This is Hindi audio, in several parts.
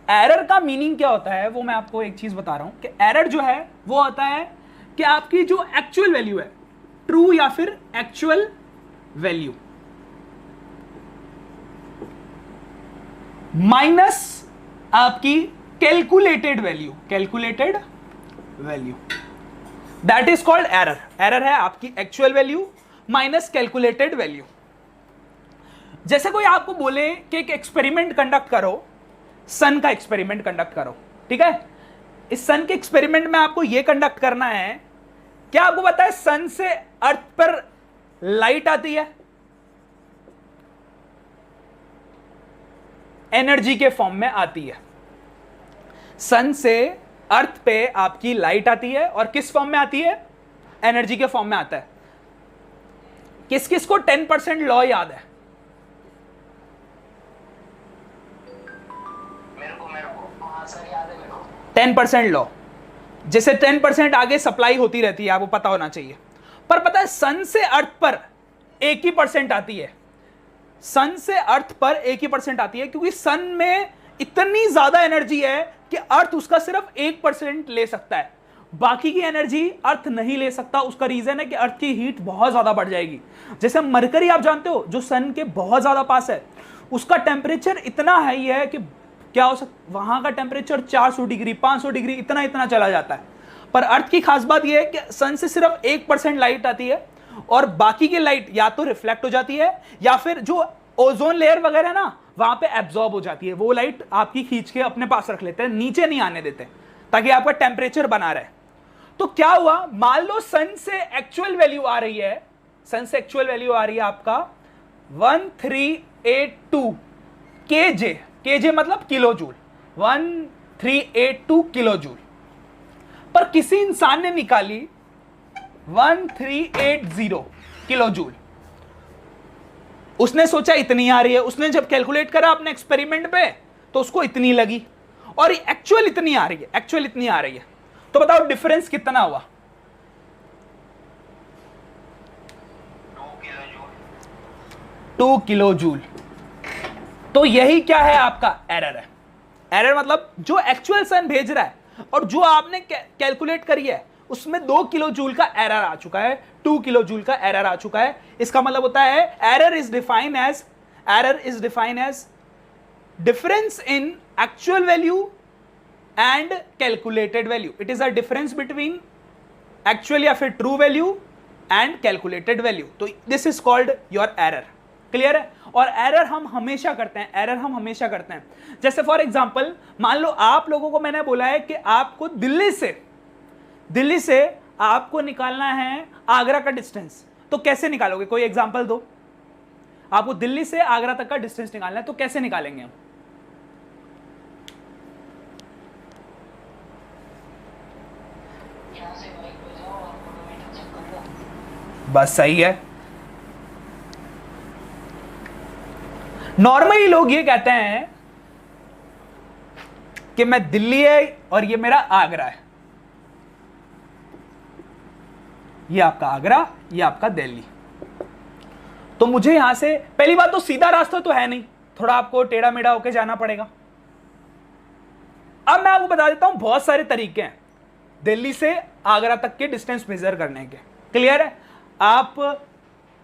एरर का मीनिंग क्या होता है वो मैं आपको एक चीज बता रहा हूं कि एरर जो है वो होता है कि आपकी जो एक्चुअल वैल्यू है, ट्रू या फिर एक्चुअल वैल्यू माइनस आपकी calculated value, calculated value, that is called error. Error है आपकी actual value minus calculated value. जैसे कोई आपको बोले कि एक एक्सपेरिमेंट कंडक्ट करो, सन का एक्सपेरिमेंट कंडक्ट करो, ठीक है। इस सन के एक्सपेरिमेंट में आपको यह कंडक्ट करना है, क्या आपको पता है सन से अर्थ पर लाइट आती है एनर्जी के फॉर्म में आती है। सन से अर्थ पे आपकी लाइट आती है और किस फॉर्म में आती है? एनर्जी के फॉर्म में आता है। किस किस को 10% लॉ याद है? मेरे को हाँ सर याद है मेरे को। 10% लॉ, जैसे 10% आगे सप्लाई होती रहती है, आपको पता होना चाहिए। पर पता है सन से अर्थ पर एक ही परसेंट आती है, सन से अर्थ पर एक ही परसेंट आती है, क्योंकि सन में इतनी ज्यादा एनर्जी है कि अर्थ उसका सिर्फ 1% ले सकता है, बाकी की एनर्जी अर्थ नहीं ले सकता। उसका रीजन है कि अर्थ की हीट बहुत ज्यादा बढ़ जाएगी। जैसे मरकरी आप जानते हो जो सन के बहुत ज्यादा पास है, उसका टेम्परेचर इतना हाई है कि क्या हो सकता, वहां का टेम्परेचर 400 डिग्री 500 डिग्री इतना चला जाता है। पर अर्थ की खास बात यह है कि सन से सिर्फ 1% लाइट आती है और बाकी की लाइट या तो रिफ्लेक्ट हो जाती है या फिर जो ओजोन लेयर वगैरह ना वहां पे एब्जॉर्ब हो जाती है। वो लाइट आपकी खींच के अपने पास रख लेते हैं, नीचे नहीं आने देते, ताकि आपका टेम्परेचर बना रहे। तो क्या हुआ, मान लो सन से एक्चुअल वैल्यू आ रही है, सन से एक्चुअल वैल्यू आ रही है आपका 1382 केजे, केजे मतलब किलो जूल, 1382 किलो जूल। पर किसी इंसान ने निकाली 1380 किलो जूल। उसने सोचा इतनी आ रही है, उसने जब कैलकुलेट करा अपने एक्सपेरिमेंट पे तो उसको इतनी लगी, और एक्चुअल इतनी आ रही है, एक्चुअल इतनी आ रही है। तो बताओ डिफरेंस कितना हुआ? 2 किलो जूल। तो यही क्या है? आपका एरर है। एरर मतलब जो एक्चुअल सन भेज रहा है और जो आपने कैलकुलेट करी है उसमें 2 किलो जूल का एरर आ चुका है, 2 किलो जूल का एरर आ चुका है। इसका मतलब होता है error is defined as difference in actual value and calculated value. It is a difference between actual या फिर true value and calculated value. तो this is called your error. Clear है? और एरर हम हमेशा करते हैं, एरर हम हमेशा करते हैं। जैसे फॉर एग्जांपल मान लो आप लोगों को मैंने बोला है कि आपको दिल्ली से आपको निकालना है आगरा का डिस्टेंस, तो कैसे निकालोगे? कोई एग्जांपल दो। आपको दिल्ली से आगरा तक का डिस्टेंस निकालना है तो कैसे निकालेंगे हम? बस सही है। नॉर्मली लोग ये कहते हैं कि मैं दिल्ली है और ये मेरा आगरा है, ये आपका आगरा, ये आपका दिल्ली। तो मुझे यहां से पहली बात तो सीधा रास्ता तो है नहीं, थोड़ा आपको टेढ़ा मेढ़ा होके जाना पड़ेगा। अब मैं आपको बता देता हूं बहुत सारे तरीके हैं दिल्ली से आगरा तक के डिस्टेंस मेजर करने के। क्लियर है? आप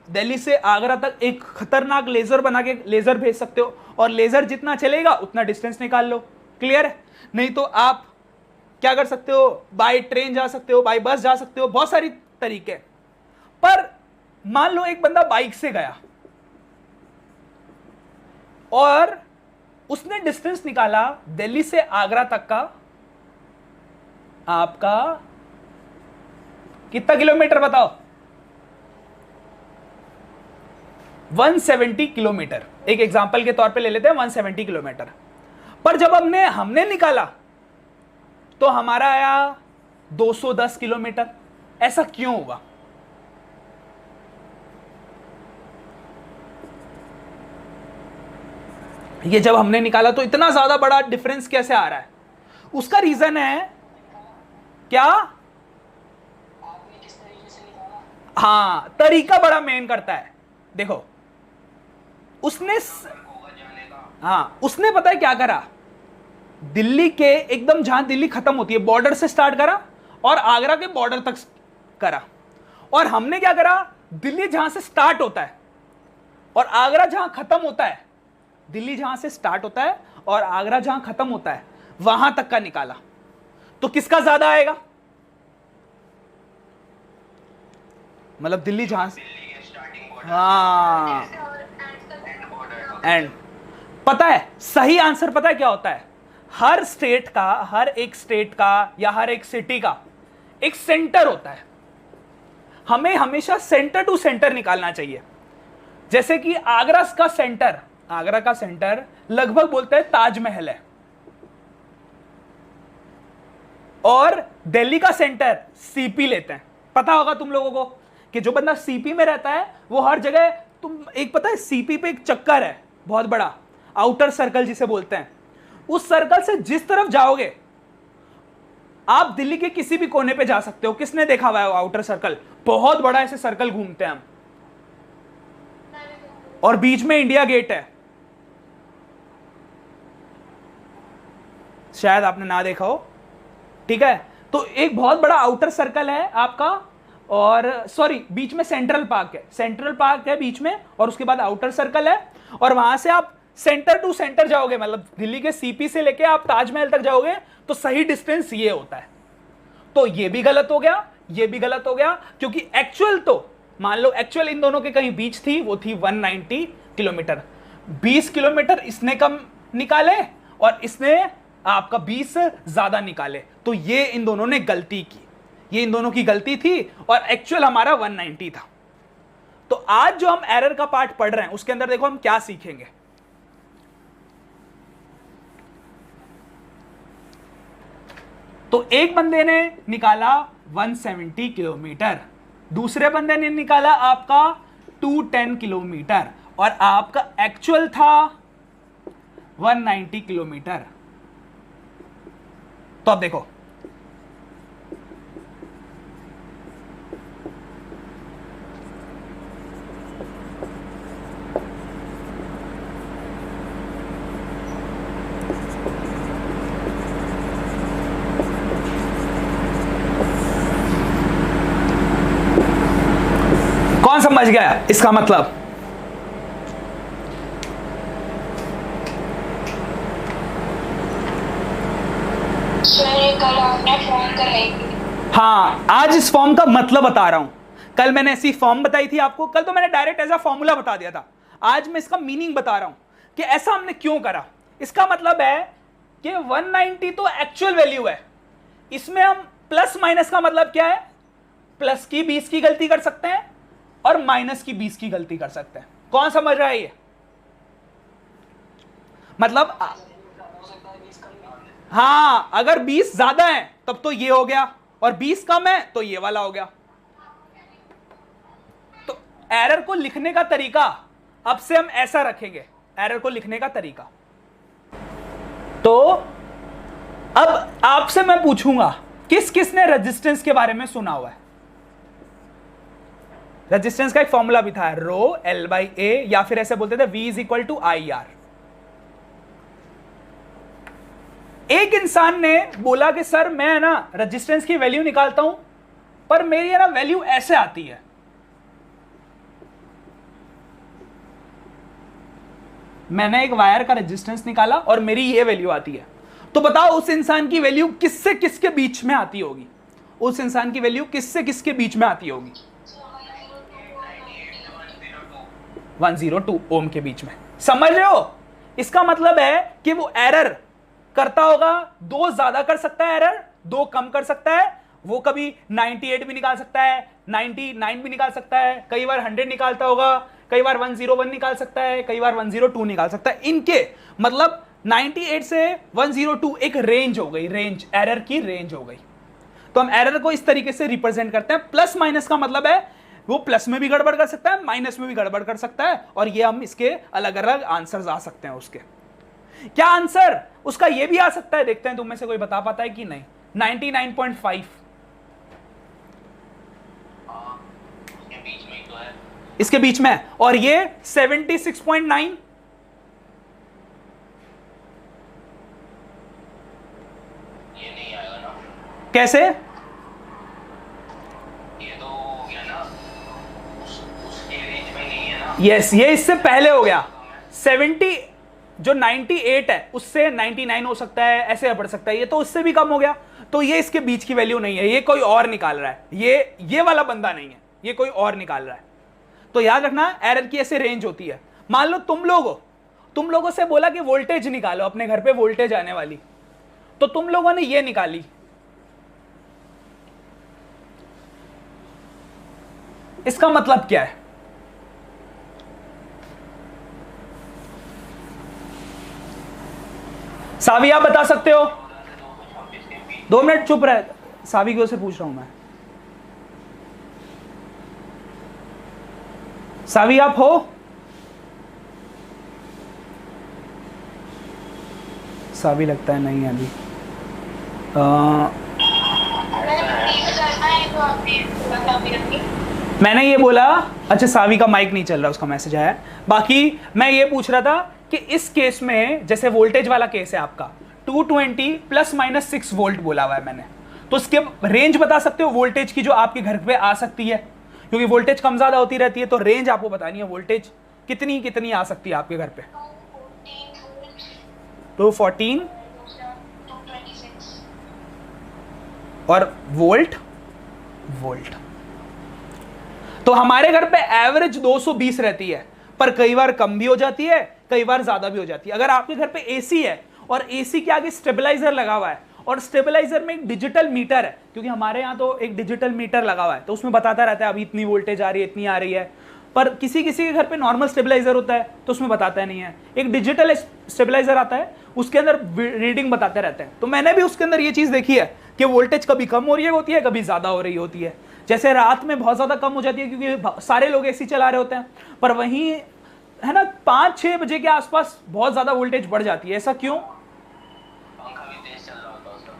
दिल्ली से आगरा तक एक खतरनाक लेजर बना के लेजर भेज सकते हो और लेजर जितना चलेगा उतना डिस्टेंस निकाल लो। क्लियर है? नहीं तो आप क्या कर सकते हो, बाय ट्रेन जा सकते हो, बाय बस जा सकते हो, बहुत सारी तरीके। पर मान लो एक बंदा बाइक से गया और उसने डिस्टेंस निकाला दिल्ली से आगरा तक का, आपका कितना किलोमीटर बताओ? 170 किलोमीटर। एक एग्जांपल के तौर पे ले लेते हैं 170 किलोमीटर। पर जब हमने निकाला तो हमारा आया 210 किलोमीटर। ऐसा क्यों हुआ? ये जब हमने निकाला तो इतना ज्यादा बड़ा डिफरेंस कैसे आ रहा है? उसका रीजन है क्या? हाँ, तरीका बड़ा मेन करता है। देखो उसने पता है क्या करा? दिल्ली के एकदम जहां दिल्ली खत्म होती है बॉर्डर से स्टार्ट करा और आगरा के बॉर्डर तक करा। और हमने क्या करा, दिल्ली जहां से स्टार्ट होता है और आगरा जहां खत्म होता है, दिल्ली जहां से स्टार्ट होता है और आगरा जहां खत्म होता है वहां तक का निकाला। तो किसका ज्यादा आएगा? मतलब दिल्ली जहां से, हाँ, एंड पता है सही आंसर पता है क्या होता है? हर स्टेट का, हर एक स्टेट का या हर एक सिटी का एक सेंटर होता है। हमें हमेशा सेंटर टू सेंटर निकालना चाहिए। जैसे कि आगरा का सेंटर, आगरा का सेंटर लगभग बोलते हैं ताजमहल है, और दिल्ली का सेंटर सीपी लेते हैं। पता होगा तुम लोगों को कि जो बंदा सीपी में रहता है वो हर जगह, तुम एक पता है सीपी पे एक चक्कर है बहुत बड़ा, आउटर सर्कल जिसे बोलते हैं। उस सर्कल से जिस तरफ जाओगे आप दिल्ली के किसी भी कोने पे जा सकते हो। किसने देखा हुआ है आउटर सर्कल? बहुत बड़ा ऐसे सर्कल घूमते हैं हम, और बीच में इंडिया गेट है। शायद आपने ना देखा हो, ठीक है। तो एक बहुत बड़ा आउटर सर्कल है आपका, और सॉरी बीच में सेंट्रल पार्क है, सेंट्रल पार्क है बीच में, और उसके बाद आउटर सर्कल है। और वहां से आप सेंटर टू सेंटर जाओगे, मतलब दिल्ली के सीपी से लेके आप ताजमहल तक जाओगे तो सही डिस्टेंस ये होता है। तो ये भी गलत हो गया, ये भी गलत हो गया, क्योंकि एक्चुअल तो मान लो एक्चुअल इन दोनों के कहीं बीच थी, वो थी 190 किलोमीटर। 20 किलोमीटर इसने कम निकाले और इसने आपका 20 ज्यादा निकाले। तो ये इन दोनों ने गलती की, ये इन दोनों की गलती थी, और एक्चुअल हमारा 190 था। तो आज जो हम एरर का पार्ट पढ़ रहे हैं उसके अंदर देखो हम क्या सीखेंगे। तो एक बंदे ने निकाला 170 किलोमीटर, दूसरे बंदे ने निकाला आपका 210 किलोमीटर, और आपका एक्चुअल था 190 किलोमीटर। तो अब देखो कौन समझ गया इसका मतलब? कल आपने फॉर्म कराई थी। हाँ, आज इस फॉर्म का मतलब बता रहा हूं। कल मैंने ऐसी फॉर्म बताई थी आपको, कल तो मैंने डायरेक्ट एज अ फॉर्मूला बता दिया था। आज मैं इसका मीनिंग बता रहा हूं कि ऐसा हमने क्यों करा। इसका मतलब है कि 190 तो एक्चुअल वैल्यू है, इसमें हम प्लस माइनस का मतलब क्या है? प्लस की 20 की गलती कर सकते हैं और माइनस की 20 की गलती कर सकते हैं। कौन समझ रहा है ये? मतलब हाँ, अगर 20 ज्यादा है तब तो ये हो गया, और 20 कम है तो ये वाला हो गया। तो एरर को लिखने का तरीका अब से हम ऐसा रखेंगे, एरर को लिखने का तरीका। तो अब आपसे मैं पूछूंगा किस किसने रेजिस्टेंस के बारे में सुना हुआ है? रेजिस्टेंस का एक फॉर्मूला भी था, रो एल बाई ए, या फिर ऐसे बोलते थे V is equal to I R. एक इंसान ने बोला कि सर मैं ना रेजिस्टेंस की वैल्यू निकालता हूं, पर मेरी है ना वैल्यू ऐसे आती है। मैंने एक वायर का रेजिस्टेंस निकाला और मेरी ये वैल्यू आती है। तो बताओ उस इंसान की वैल्यू किससे किसके बीच में आती होगी? उस इंसान की वैल्यू किससे किसके बीच में आती होगी? 102 ओम के बीच में। समझ रहे हो? इसका मतलब है कि वो एरर करता होगा, 2 ज्यादा कर सकता है एरर, 2 कम कर सकता है। वो कभी 98 भी निकाल सकता है, 99 भी निकाल सकता है, कई बार 100 निकालता होगा, कई बार 101 निकाल सकता है, कई बार 102 निकाल सकता है। इनके मतलब 98 से 102 एक रेंज हो गई, रेंज, एरर की रेंज हो गई। तो हम एरर को इस तरीके से रिप्रेजेंट करते हैं। प्लस माइनस का मतलब है वो प्लस में भी गड़बड़ कर सकता है, माइनस में भी गड़बड़ कर सकता है, और ये हम इसके अलग अलग आंसर्स आ सकते हैं उसके। क्या आंसर उसका ये भी आ सकता है? देखते हैं तुम में से कोई बता पाता है कि नहीं। 99.5 इसके बीच में है, और ये 76.9 ये नहीं आएगा ना, कैसे? ये तो हो गया ना, उसके रेंज में नहीं है ना। यस, ये इससे पहले हो गया। 70 जो 98 है उससे 99 हो सकता है, ऐसे बढ़ सकता है, ये तो उससे भी कम हो गया। तो ये इसके बीच की वैल्यू नहीं है, ये कोई और निकाल रहा है, ये वाला बंदा नहीं है, ये कोई और निकाल रहा है। तो याद रखना एरर की ऐसे रेंज होती है। मान लो तुम लोगों से बोला कि वोल्टेज निकालो, अपने घर पे वोल्टेज आने वाली, तो तुम लोगों ने ये निकाली, इसका मतलब क्या है? सावी आप बता सकते हो? 2 मिनट चुप रहे, सावी की ओर से पूछ रहा हूं मैं। सावी आप हो? सावी लगता है नहीं है अभी। मैंने ये बोला, अच्छा सावी का माइक नहीं चल रहा, उसका मैसेज आया। बाकी मैं ये पूछ रहा था कि इस केस में जैसे वोल्टेज वाला केस है आपका 220 प्लस माइनस 6 वोल्ट बोला हुआ है मैंने, तो इसके रेंज बता सकते हो वोल्टेज की जो आपके घर पे आ सकती है? क्योंकि वोल्टेज कम ज्यादा होती रहती है, तो रेंज आपको बतानी है वोल्टेज कितनी आ सकती है आपके घर पे। 214 और वोल्ट तो हमारे घर पे एवरेज 220 रहती है, पर कई बार कम भी हो जाती है, कई बार ज्यादा भी हो जाती है। अगर आपके घर पे एसी है और एसी के आगे स्टेबलाइजर लगा हुआ है, और स्टेबलाइजर में एक डिजिटल मीटर है, क्योंकि हमारे यहाँ तो एक डिजिटल मीटर लगा हुआ है, तो उसमें बताता रहता है अभी इतनी वोल्टेज आ रही है, इतनी आ रही है। पर किसी के घर पे नॉर्मल स्टेबलाइजर होता है तो उसमें बताता नहीं है। एक डिजिटल स्टेबलाइजर आता है, उसके अंदर रीडिंग बताते रहते हैं। तो मैंने भी उसके अंदर ये चीज देखी है कि वोल्टेज कभी कम हो रही होती है, कभी ज्यादा हो रही होती है। जैसे रात में बहुत ज्यादा कम हो जाती है क्योंकि सारे लोग एसी चला रहे होते हैं, पर वहीं है ना 5-6 बजे के आसपास बहुत ज्यादा वोल्टेज बढ़ जाती है। ऐसा क्यों? पंखा भी तेज चल रहा होता है उसका।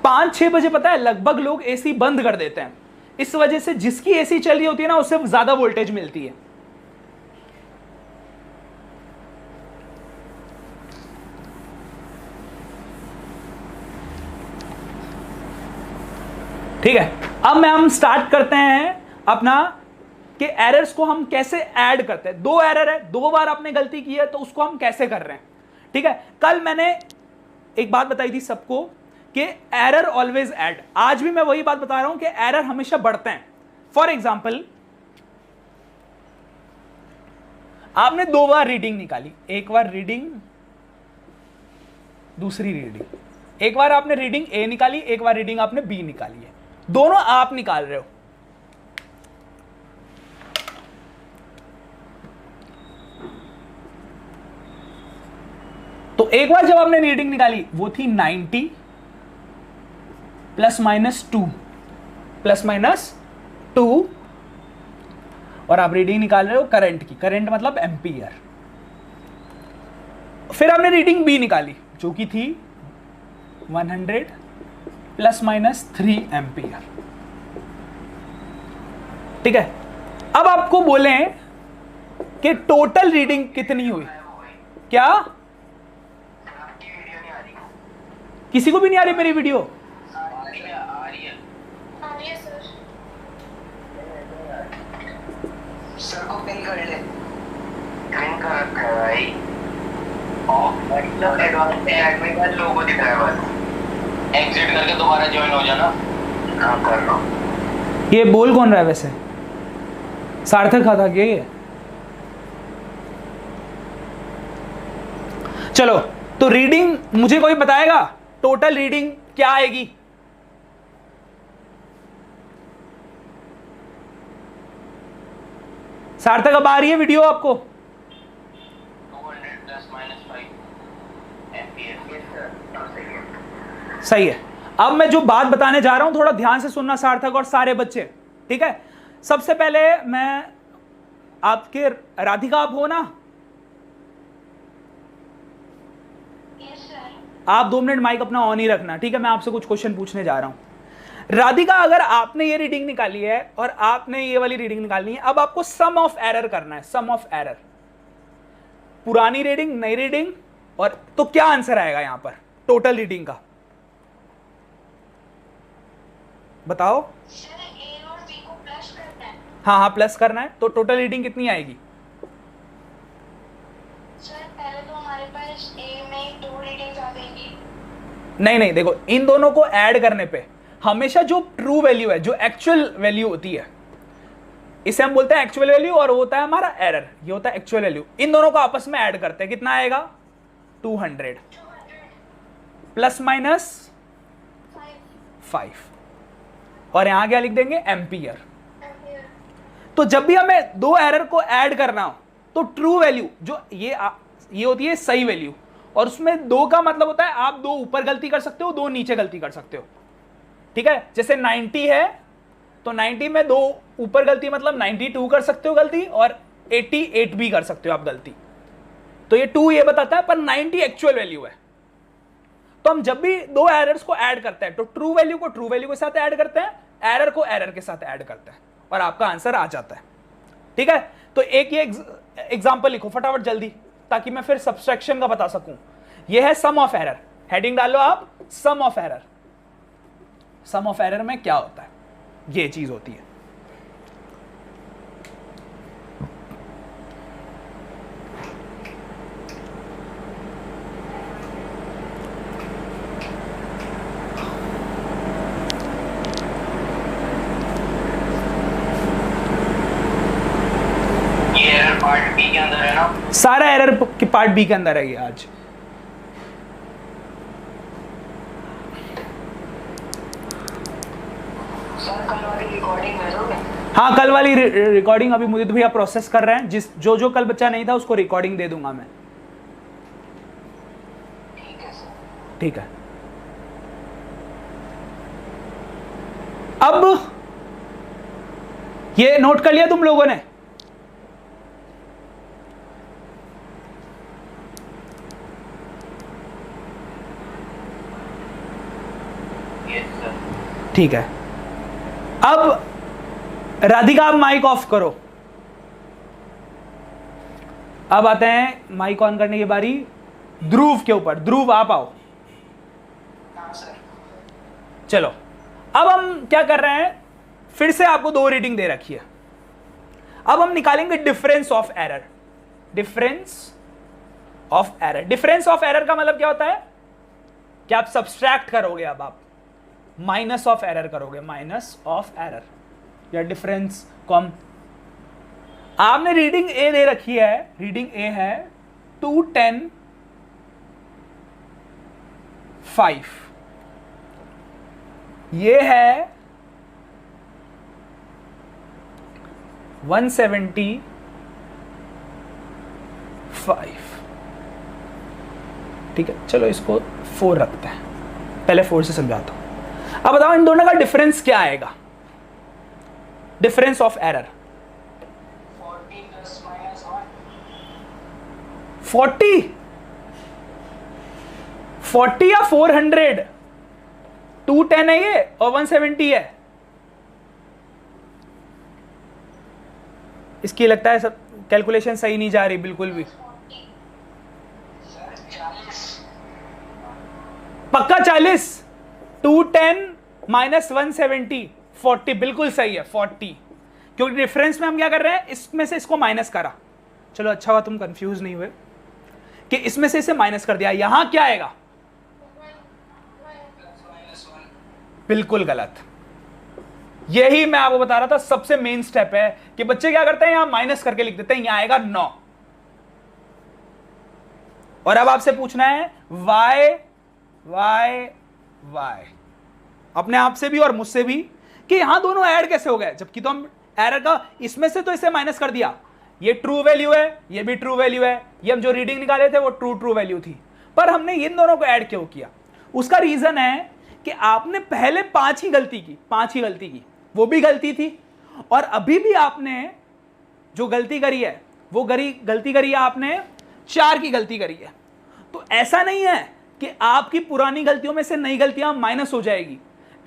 5-6 बजे पता है लगभग लोग एसी बंद कर देते हैं, इस वजह से जिसकी एसी चल रही होती है ना उससे ज्यादा वोल्टेज मिलती है। ठीक है, अब हम स्टार्ट करते हैं अपना कि एरर्स को हम कैसे ऐड करते हैं। 2 एरर है, 2 बार आपने गलती की है, तो उसको हम कैसे कर रहे हैं। ठीक है, कल मैंने एक बात बताई थी सबको कि एरर ऑलवेज ऐड। आज भी मैं वही बात बता रहा हूं कि एरर हमेशा बढ़ते हैं। फॉर एग्जाम्पल, आपने 2 बार रीडिंग निकाली, एक बार रीडिंग, दूसरी रीडिंग। एक बार आपने रीडिंग ए निकाली, एक बार रीडिंग आपने बी निकाली है, दोनों आप निकाल रहे हो। तो एक बार जब आपने रीडिंग निकाली वो थी 90 प्लस माइनस 2 और आप रीडिंग निकाल रहे हो करंट की, करंट मतलब एम्पियर। फिर आपने रीडिंग बी निकाली जो कि थी 100 प्लस माइनस 3 एम्पियर। ठीक है, अब आपको बोले कि टोटल रीडिंग कितनी हुई। क्या आपकी वीडियो नहीं आ रही? किसी को भी नहीं आ रही मेरी वीडियो? आ रही है, आ रही है। सर को पिन कर ले। पिन कर रखा है भाई। और मतलब एडवांस में एडमिट कार्ड लोगों को दिखा है बस। एग्जिट करके दोबारा ज्वाइन हो जाना। हाँ कर रहा हूँ। ये बोल कौन रहा है वैसे? सार्थक था क्या ये? चलो, तो रीडिंग मुझे कोई बताएगा टोटल रीडिंग क्या आएगी? सार्थक अब आ रही है वीडियो आपको? 200 प्लस माइनस 5 एम्पियर। सही है। अब मैं जो बात बताने जा रहा हूं थोड़ा ध्यान से सुनना सार्थक और सारे बच्चे। ठीक है, सबसे पहले मैं आपके, राधिका आप हो ना? आप 2 मिनट माइक अपना ऑन ही रखना, ठीक है? मैं आपसे कुछ क्वेश्चन पूछने जा रहा हूं। राधिका, अगर आपने ये रीडिंग निकाली है और आपने ये वाली रीडिंग निकालनी है, अब आपको सम ऑफ एरर करना है। सम ऑफ एरर, पुरानी रीडिंग, नई रीडिंग, और तो क्या आंसर आएगा यहां पर? टोटल रीडिंग का? बताओ। सर ए और बी को प्लस करना है। हाँ हाँ, प्लस करना है, तो टोटल रीडिंग कितनी आएगी? सर पहले तो हमारे पास ए में 2 रीडिंग्स आ जाएंगी। नहीं नहीं, देखो इन दोनों को ऐड करने पे हमेशा जो ट्रू वैल्यू है, जो एक्चुअल वैल्यू होती है, इसे हम बोलते हैं एक्चुअल वैल्यू, और वो होता है हमारा एरर, ये होता है एक्चुअल वैल्यू। इन दोनों को आपस में ऐड करते हैं, कितना आएगा? 200 प्लस माइनस 5, और यहां क्या लिख देंगे? एम्पियर। तो जब भी हमें दो एरर को ऐड करना हो तो ट्रू वैल्यू जो ये होती है सही वैल्यू, और उसमें 2 का मतलब होता है आप 2 ऊपर गलती कर सकते हो, 2 नीचे गलती कर सकते हो, ठीक है? जैसे 90 है तो 90 में 2 ऊपर गलती मतलब 92 कर सकते हो गलती, और 88 भी कर सकते हो आप गलती। तो ये 2 ये बताता है, पर 90 एक्चुअल वैल्यू है। तो हम जब भी 2 एरर्स को ऐड करते हैं तो ट्रू वैल्यू को ट्रू वैल्यू के साथ ऐड करते हैं, एरर को एरर के साथ ऐड करते हैं, और आपका आंसर आ जाता है, ठीक है? तो एक ये एग्जांपल लिखो फटाफट जल्दी, ताकि मैं फिर सब्सट्रैक्शन का बता सकूं। ये है सम ऑफ एरर, हेडिंग डालो आप, sum of error. Sum of error में क्या होता है? ये चीज होती है। ये एरर पार्ट बी के अंदर है ना? सारा एरर की पार्ट बी के अंदर है ये आज। सर कल वाली रिकॉर्डिंग भेजोगे? हाँ, कल वाली रिकॉर्डिंग अभी मुझे तो भैया प्रोसेस कर रहे हैं, जो कल बच्चा नहीं था उसको रिकॉर्डिंग दे दूंगा मैं। ठीक है सर। ठीक है। अब ये नोट कर लिया तुम लोगों ने? Yes sir. ठीक है। अब राधिका आप माइक ऑफ करो। अब आते हैं माइक ऑन करने की बारी ध्रुव के ऊपर। ध्रुव आप आओ। हाँ सर। चलो, अब हम क्या कर रहे हैं, फिर से आपको 2 रीडिंग दे रखी है। अब हम निकालेंगे difference of error. Difference of error, difference of error का मतलब क्या होता है कि आप सब्सट्रैक्ट करोगे, अब आप माइनस ऑफ एरर करोगे, माइनस ऑफ एरर या डिफरेंस कॉम। आपने रीडिंग ए दे रखी है, रीडिंग ए है 210 5, ये है 175। ठीक है, चलो इसको 4 रखते हैं, पहले 4 से समझाता हूं। अब बताओ इन दोनों का डिफरेंस क्या आएगा? Difference of error 40 plus minus 1। 40 या 400? 210 है ये और 170 है। इसकी लगता है सब कैलकुलेशन सही नहीं जा रही बिल्कुल भी। सर 40। पक्का 40? 210 माइनस 170 40, बिल्कुल सही है 40, क्योंकि डिफरेंस में हम क्या कर रहे हैं, इसमें से इसको माइनस करा। चलो अच्छा हुआ तुम कंफ्यूज नहीं हुए कि इसमें से इसे माइनस कर दिया। यहां क्या आएगा? बिल्कुल गलत। यही मैं आपको बता रहा था, सबसे मेन स्टेप है कि बच्चे क्या करते हैं, यहां माइनस करके लिख देते हैं, यहां आएगा 9। और अब आपसे पूछना है वाई वाई वाई, अपने आप से भी और मुझसे भी, कि यहां दोनों ऐड कैसे हो गए, जबकि तो हम एरर का इसमें से तो इसे माइनस कर दिया। ये ट्रू वैल्यू है, ये भी ट्रू वैल्यू है, ये हम जो रीडिंग निकाले थे वो ट्रू वैल्यू थी, पर हमने इन दोनों को ऐड क्यों किया? उसका रीजन है कि आपने पहले 5 ही गलती की, वो भी गलती थी, और अभी भी आपने जो गलती करी है वो गलती करी है आपने 4 की गलती करी है। तो ऐसा नहीं है कि आपकी पुरानी गलतियों में से नई गलतियां माइनस हो जाएगी।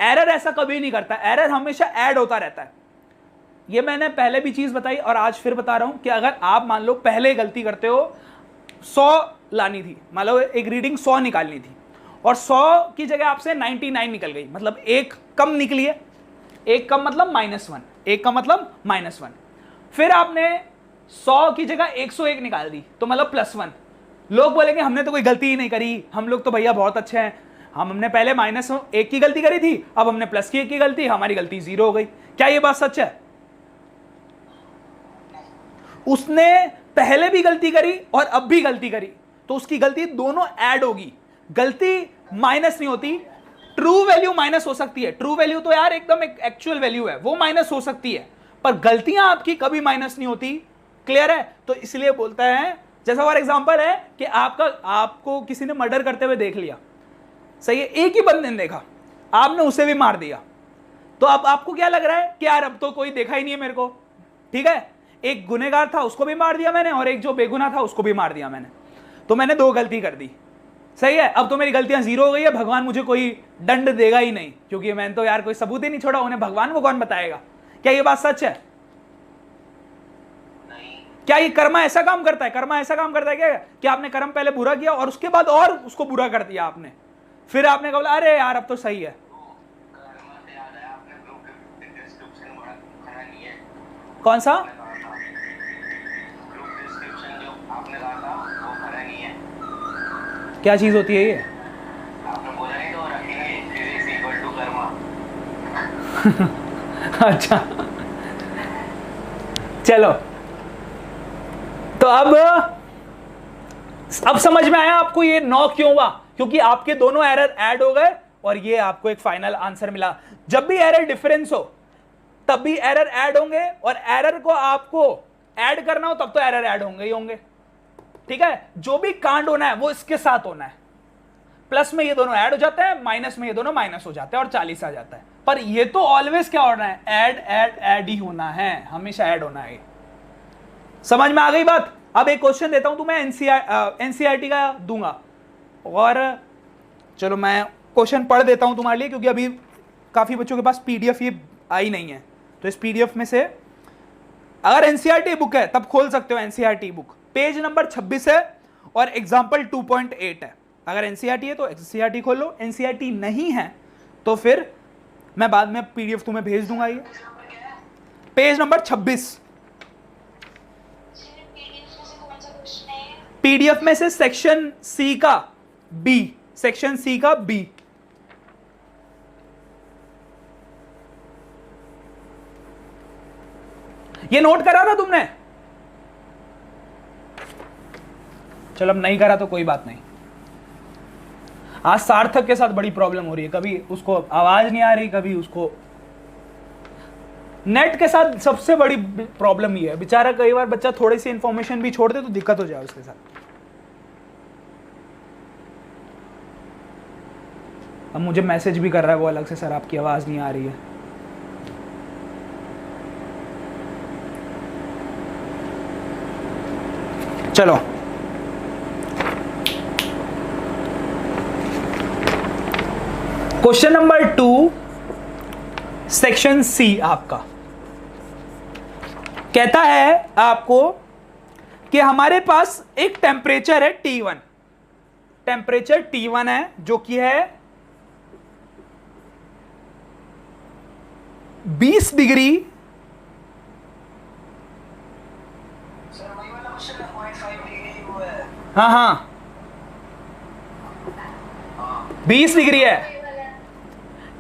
एरर ऐसा कभी नहीं करता, एरर हमेशा ऐड होता रहता है। ये मैंने पहले भी चीज बताई और आज फिर बता रहा हूं कि अगर आप मान लो पहले गलती करते हो, 100 लानी थी, मान लो एक रीडिंग 100 निकालनी थी, और 100 की जगह आपसे 99 निकल गई, मतलब एक कम निकली है, एक कम मतलब -1, एक का मतलब -1। फिर आपने 100 की जगह 101 निकाल दी तो मतलब +1। लोग बोलेंगे हमने तो कोई गलती ही नहीं करी, हम लोग तो भैया बहुत अच्छे हैं, हमने पहले -1 की गलती करी थी, अब हमने +1 की गलती, हमारी गलती 0 हो गई। क्या ये बात सच है? उसने पहले भी गलती करी और अब भी गलती करी, तो उसकी गलती दोनों ऐड होगी। गलती माइनस नहीं होती, ट्रू वैल्यू माइनस हो सकती है। ट्रू वैल्यू तो यार एकदम एक एक्चुअल वैल्यू है, वो माइनस हो सकती है, पर गलतियां आपकी कभी माइनस नहीं होती। क्लियर है? तो इसलिए बोलता है, जैसा फॉर एग्जांपल है कि आपको किसी ने मर्डर करते हुए देख लिया, सही है, एक ही बंदे ने देखा, आपने उसे भी मार दिया, तो अब आपको क्या लग रहा है कि यार अब तो कोई देखा ही नहीं है मेरे को, ठीक है, एक गुनहगार था उसको भी मार दिया मैंने, और एक जो बेगुनाह था उसको भी मार दिया मैंने, तो मैंने 2 गलती कर दी, सही है। अब तो मेरी गलतियां 0 हो गई है, भगवान मुझे कोई दंड देगा ही नहीं, क्योंकि मैंने तो यार कोई सबूत ही नहीं छोड़ा, उन्हें भगवान को कौन बताएगा? क्या ये बात सच है? क्या ये कर्मा ऐसा काम करता है? कर्मा ऐसा काम करता है क्या कि आपने कर्म पहले बुरा किया और उसके बाद और उसको बुरा कर दिया आपने, फिर आपने कहा अरे यार अब तो सही है? कौन सा? क्या चीज होती है ये? आपने बोला नहीं तो कर्मा। अच्छा चलो, तो अब समझ में आया आपको ये 9 क्यों हुआ? क्योंकि आपके दोनों एरर ऐड हो गए और ये आपको एक फाइनल आंसर मिला। जब भी एरर डिफरेंस हो तब भी एरर ऐड होंगे, और एरर को आपको ऐड करना हो तब तो एरर ऐड होंगे ही होंगे, ठीक है। जो भी कांड होना है वो इसके साथ होना है, प्लस में ये दोनों ऐड हो जाते हैं, माइनस में ये दोनों माइनस हो जाते हैं और 40 आ जाता है। पर ये तो ऑलवेज क्या होना है? ऐड ऐड ऐड ही होना है, हमेशा ऐड होना है। समझ में आ गई बात? अब एक क्वेश्चन देता हूं तुम्हें, एनसीईआरटी का दूंगा, और चलो मैं क्वेश्चन पढ़ देता हूं तुम्हारे लिए, क्योंकि अभी काफी बच्चों के पास पीडीएफ ये आई नहीं है, तो इस पीडीएफ में से अगर एनसीईआरटी बुक है तब खोल सकते हो। एनसीईआरटी बुक पेज नंबर 26 है और एग्जाम्पल 2.8 है। अगर एनसीईआरटी है तो एनसीईआरटी खोल लो, एनसीईआरटी नहीं है तो फिर मैं बाद में पीडीएफ तुम्हें भेज दूंगा। ये पेज नंबर 26, पीडीएफ में से सेक्शन सी का बी, सेक्शन सी का बी। ये नोट करा था तुमने? चलो अब नहीं करा तो कोई बात नहीं। आज सार्थक के साथ बड़ी प्रॉब्लम हो रही है, कभी उसको आवाज नहीं आ रही, कभी उसको नेट के साथ सबसे बड़ी प्रॉब्लम ये है, बेचारा कई बार बच्चा थोड़ी सी इंफॉर्मेशन भी छोड़ दे तो दिक्कत हो जाए उसके साथ। अब मुझे मैसेज भी कर रहा है वो अलग से, सर आपकी आवाज नहीं आ रही है। चलो क्वेश्चन नंबर 2 सेक्शन सी आपका कहता है आपको कि हमारे पास एक टेम्परेचर है T1, टेम्परेचर T1 है जो कि है 20 डिग्री। हाँ हाँ 20 डिग्री है।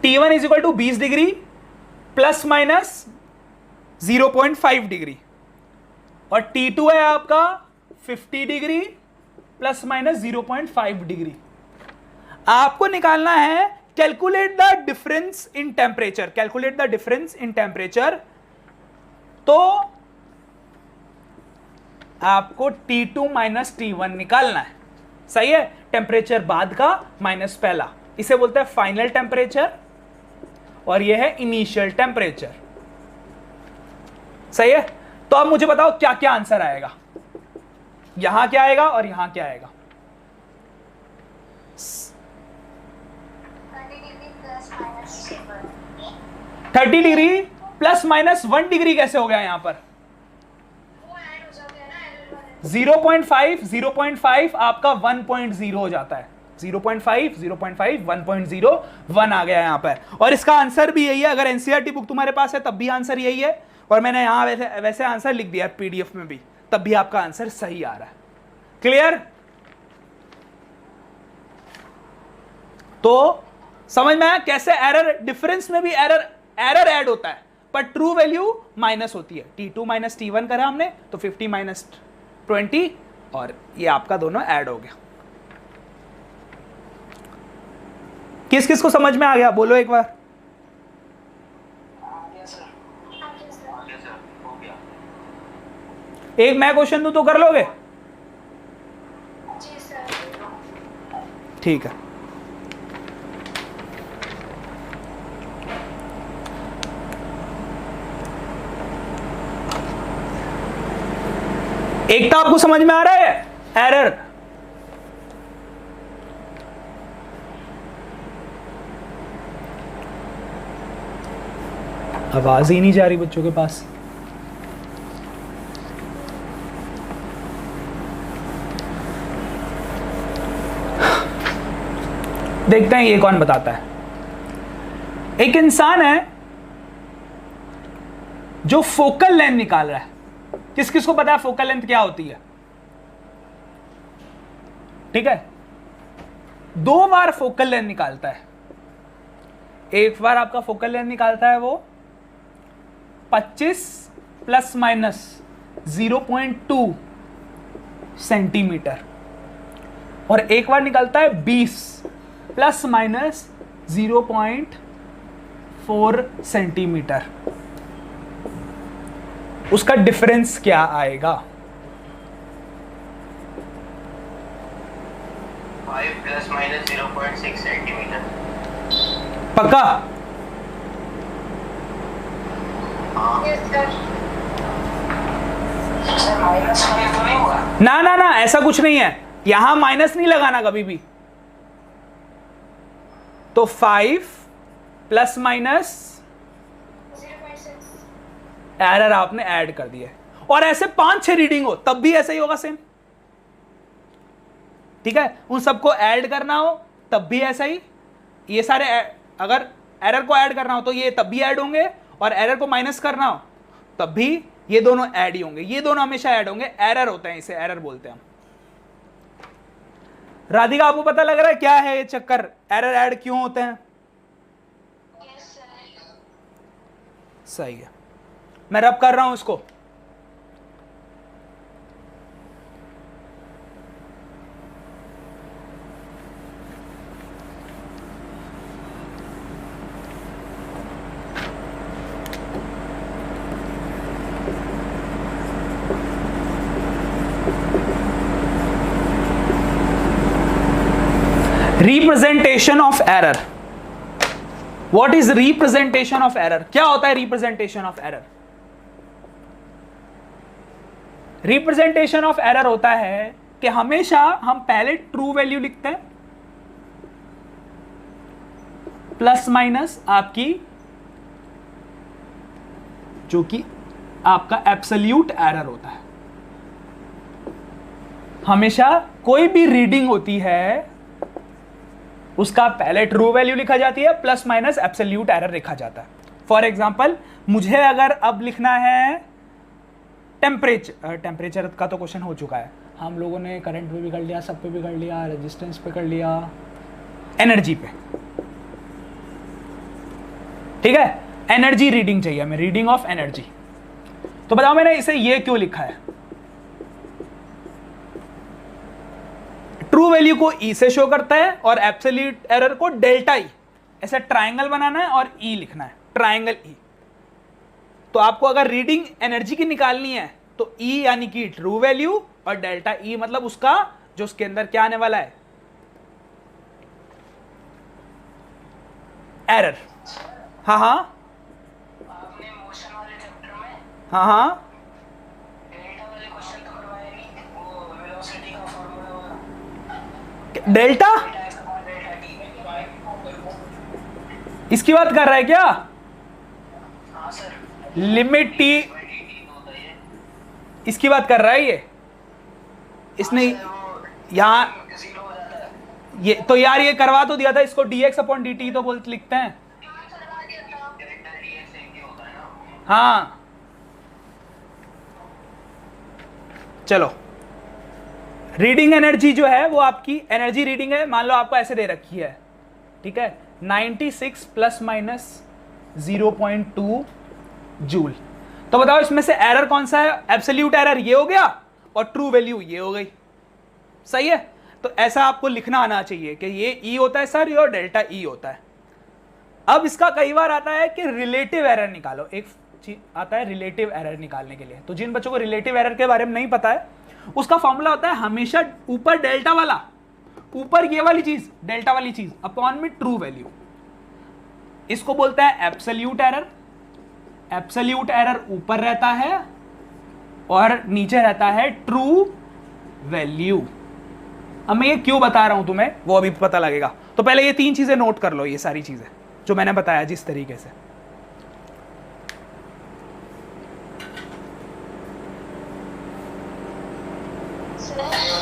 T1 is equal to 20 degree plus minus 0.5 degree, और T2 है आपका 50 डिग्री प्लस माइनस 0.5 डिग्री। आपको निकालना है calculate the difference in temperature, calculate the difference in temperature. तो आपको T2 माइनस T1 निकालना है, सही है। टेम्परेचर बाद का माइनस पहला, इसे बोलते हैं फाइनल टेम्परेचर, और यह है इनिशियल टेम्परेचर, सही है। तो अब मुझे बताओ क्या क्या आंसर आएगा, यहां क्या आएगा और यहां क्या आएगा। 30 डिग्री प्लस माइनस 1 डिग्री कैसे हो गया यहां पर? 0.5 0.5 आपका 1.0 हो जाता है, 0.5, 0.5, 1.01 आ गया यहाँ पर। और इसका आंसर भी यही है, अगर एनसीईआरटी बुक तुम्हारे पास है तब भी आंसर यही है, और मैंने यहाँ वैसे आंसर लिख दिया पीडीएफ में भी, तब भी आपका आंसर सही आ रहा है। क्लियर? तो समझ में आया कैसे एरर, डिफरेंस में भी एरर ऐड होता है, पर ट्रू वैल्यू माइनस होती है। T2 माइनस T1 करा हमने तो 50 माइनस 20, और ये आपका दोनों ऐड हो गया। किस किस को समझ में आ गया बोलो एक बार। एक मैं क्वेश्चन दूं तो कर लोगे? जी सर। ठीक है। एक तो आपको समझ में आ रहा है एरर, आवाज ही नहीं जा रही बच्चों के पास। देखते हैं ये कौन बताता है। एक इंसान है जो फोकल लेंथ निकाल रहा है। किस किस को पता है फोकल लेंथ क्या होती है? ठीक है, 2 बार फोकल लेंथ निकालता है। एक बार आपका फोकल लेंथ निकालता है वो 25 प्लस माइनस 0.2 सेंटीमीटर, और एक बार निकालता है 20 प्लस माइनस 0.4 सेंटीमीटर। उसका डिफरेंस क्या आएगा? 5 प्लस माइनस 0.6 सेंटीमीटर। पक्का? Yes sir. माइनस 5 तो नहीं हुआ? ना ना ना, ऐसा कुछ नहीं है, यहां माइनस नहीं लगाना कभी भी। तो 5 प्लस माइनस 0.6। एरर आपने ऐड कर दिया, और ऐसे 5-6 रीडिंग हो तब भी ऐसा ही होगा सेम। ठीक है, उन सबको ऐड करना हो तब भी ऐसा ही, ये सारे अगर एरर को ऐड करना हो तो ये तब भी ऐड होंगे, और एरर को माइनस करना हो तब भी ये दोनों ऐड ही होंगे। ये दोनों हमेशा ऐड होंगे, एरर होते हैं, इसे एरर बोलते हैं हम। राधिका आपको पता लग रहा है क्या है ये चक्कर, एरर ऐड क्यों होते हैं? Yes sir. सही है, मैं रब कर रहा हूं इसको। Representation of error. What is representation of error? क्या होता है representation of error? Representation of error होता है कि हमेशा हम पहले ट्रू वैल्यू लिखते हैं, प्लस माइनस आपकी जो कि आपका एब्सोल्यूट एरर होता है। हमेशा कोई भी रीडिंग होती है उसका पहले ट्रू वैल्यू लिखा जाती है, प्लस माइनस एब्सोल्यूट एरर लिखा जाता है। फॉर एग्जांपल मुझे अगर अब लिखना है टेम्परेचर का तो क्वेश्चन हो चुका है, हम लोगों ने करंट पे भी कर लिया, सब पे भी कर लिया, रेजिस्टेंस पे कर लिया, एनर्जी पे। ठीक है, एनर्जी रीडिंग चाहिए हमें, रीडिंग ऑफ एनर्जी। तो बताओ मैंने इसे ये क्यों लिखा है? ट्रू वैल्यू को ई से शो करता है और एब्सोल्यूट एरर को डेल्टा ई। ऐसा ट्रायंगल बनाना है और ई लिखना है, ट्रायंगल ई। तो आपको अगर रीडिंग एनर्जी की निकालनी है तो ई यानी कि ट्रू वैल्यू, और डेल्टा ई मतलब उसका जो उसके अंदर क्या आने वाला है, एरर। हाँ हाँ आपने मोशन वाले चैप्टर में हाँ हाँ डेल्टा वाले क्वेश्चन तो करवाए नहीं, वो वेलोसिटी का फॉर्मूला वाला डेल्टा, डेल्टा टी। इसकी बात कर रहा है क्या? हाँ सर, लिमिट टी, होता है इसकी बात कर रहा है ये। इसने यहाँ जीरो हो जाता है। ये तो यार ये करवा तो दिया था, इसको dx अपॉन dt तो बोल लिखते हैं। हाँ चलो, रीडिंग एनर्जी जो है वो आपकी एनर्जी रीडिंग है, मान लो आपको ऐसे दे रखी है, ठीक है, 96 प्लस माइनस 0.2 जूल। तो बताओ इसमें से एरर कौन सा है? एब्सोल्यूट एरर ये हो गया और ट्रू वैल्यू ये हो गई, सही है। तो ऐसा आपको लिखना आना चाहिए कि ये ई होता है सर, और डेल्टा ई होता है। अब इसका कई बार आता है कि रिलेटिव एरर निकालो, एक चीज आता है रिलेटिव एरर निकालने के लिए। तो जिन बच्चों को रिलेटिव एरर के बारे में नहीं पता है, उसका फॉर्मूला होता है हमेशा ऊपर डेल्टा वाला, ऊपर ये वाली चीज डेल्टा वाली चीज अपॉन में ट्रू वैल्यू, इसको बोलते हैं एब्सोल्यूट एरर। एब्सोल्यूट एरर ऊपर रहता है और नीचे रहता है ट्रू वैल्यू। अब मैं ये क्यों बता रहा हूं तुम्हें वो अभी पता लगेगा। तो पहले ये 3 चीजें नोट कर लो, ये सारी चीजें जो मैंने बताया जिस तरीके से।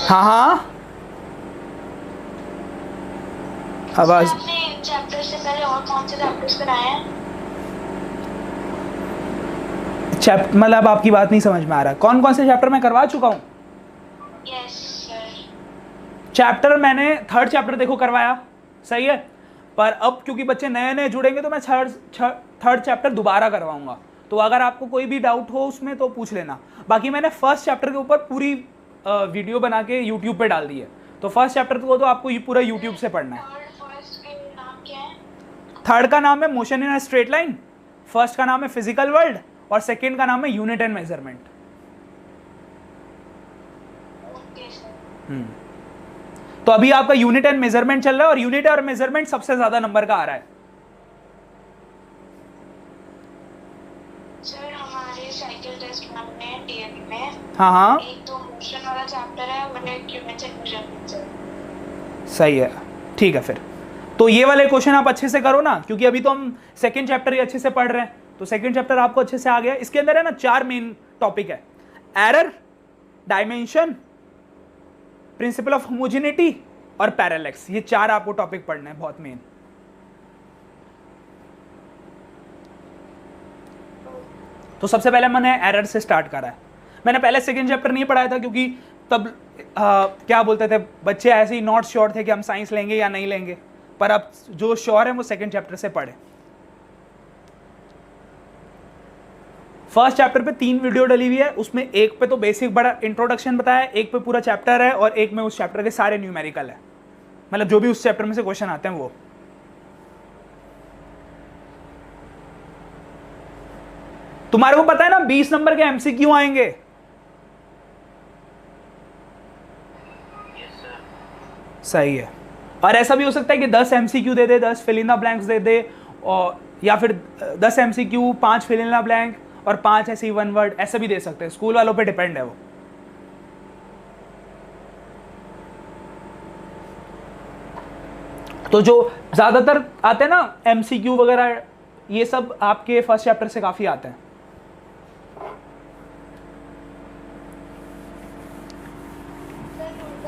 हाँ हाँ आवाज, आपने चैप्टर से पहले और कौन से चैप्टर्स कराए हैं? चैप्टर मतलब आपकी बात नहीं समझ में आ रहा, कौन कौन से चैप्टर मैं करवा चुका हूँ? Yes sir. चैप्टर मैंने 3rd चैप्टर देखो करवाया, सही है। पर अब क्योंकि बच्चे नए नए जुड़ेंगे तो मैं 3rd चैप्टर दोबारा करवाऊंगा। तो अगर आपको कोई भी डाउट हो उसमें तो पूछ लेना। बाकी मैंने 1st चैप्टर के ऊपर पूरी वीडियो बना के यूट्यूब पे डाल दी है। तो 1st चैप्टर को तो आपको ये पूरा यूट्यूब से पढ़ना है। फर्स्ट के नाम क्या है? 3rd का नाम है motion in a straight line, 1st का नाम है फिजिकल वर्ल्ड और 2nd का नाम है unit and measurement. Okay sir. तो अभी आपका यूनिट एंड मेजरमेंट चल रहा है और यूनिट और मेजरमेंट सबसे ज्यादा नंबर का आ रहा है। सर हमारे साइकिल टेस्ट में टीएल में हाँ हाँ एक तो मोशन वाला चैप्टर है और एक यूनिट मेजरमेंट सर। सही है, ठीक है। फिर तो ये वाले क्वेश्चन आप अच्छे से करो ना, क्योंकि अभी तो हम 2nd चैप्टर ही अच्छे से पढ़ रहे हैं। तो 2nd चैप्टर आपको अच्छे से आ गया। इसके अंदर है ना 4 मेन टॉपिक है, error, dimension, principle of homogeneity और पैरेलैक्स। ये 4 आपको टॉपिक पढ़ना है, बहुत मेन। तो सबसे पहले मैंने एरर से स्टार्ट करा है। मैंने पहले 2nd चैप्टर नहीं पढ़ाया था क्योंकि तब क्या बोलते थे बच्चे, ऐसे ही नॉट श्योर थे कि हम साइंस लेंगे या नहीं लेंगे। पर अब जो श्योर है वो 2nd चैप्टर से पढ़े। 1st चैप्टर पे 3 वीडियो डली हुई है, उसमें एक पे तो बेसिक बड़ा इंट्रोडक्शन बताया है, एक पे पूरा चैप्टर है और एक में उस चैप्टर के सारे न्यूमेरिकल है, मतलब जो भी उस चैप्टर में से क्वेश्चन आते हैं वो। तुम्हारे को पता है ना 20 नंबर के एमसीक्यू आएंगे। सही है। और ऐसा भी हो सकता है कि 10 एमसीक्यू दे दे, 10 फिल इन द ब्लैंक्स दे दे, और या फिर 10 MCQ 5 fill in the blank और 5 ऐसे ही 1 वर्ड, ऐसे भी दे सकते हैं। स्कूल वालों पे डिपेंड है वो। तो जो ज्यादातर आते हैं ना एमसीक्यू वगैरह, ये सब आपके 1st चैप्टर से काफी आते हैं।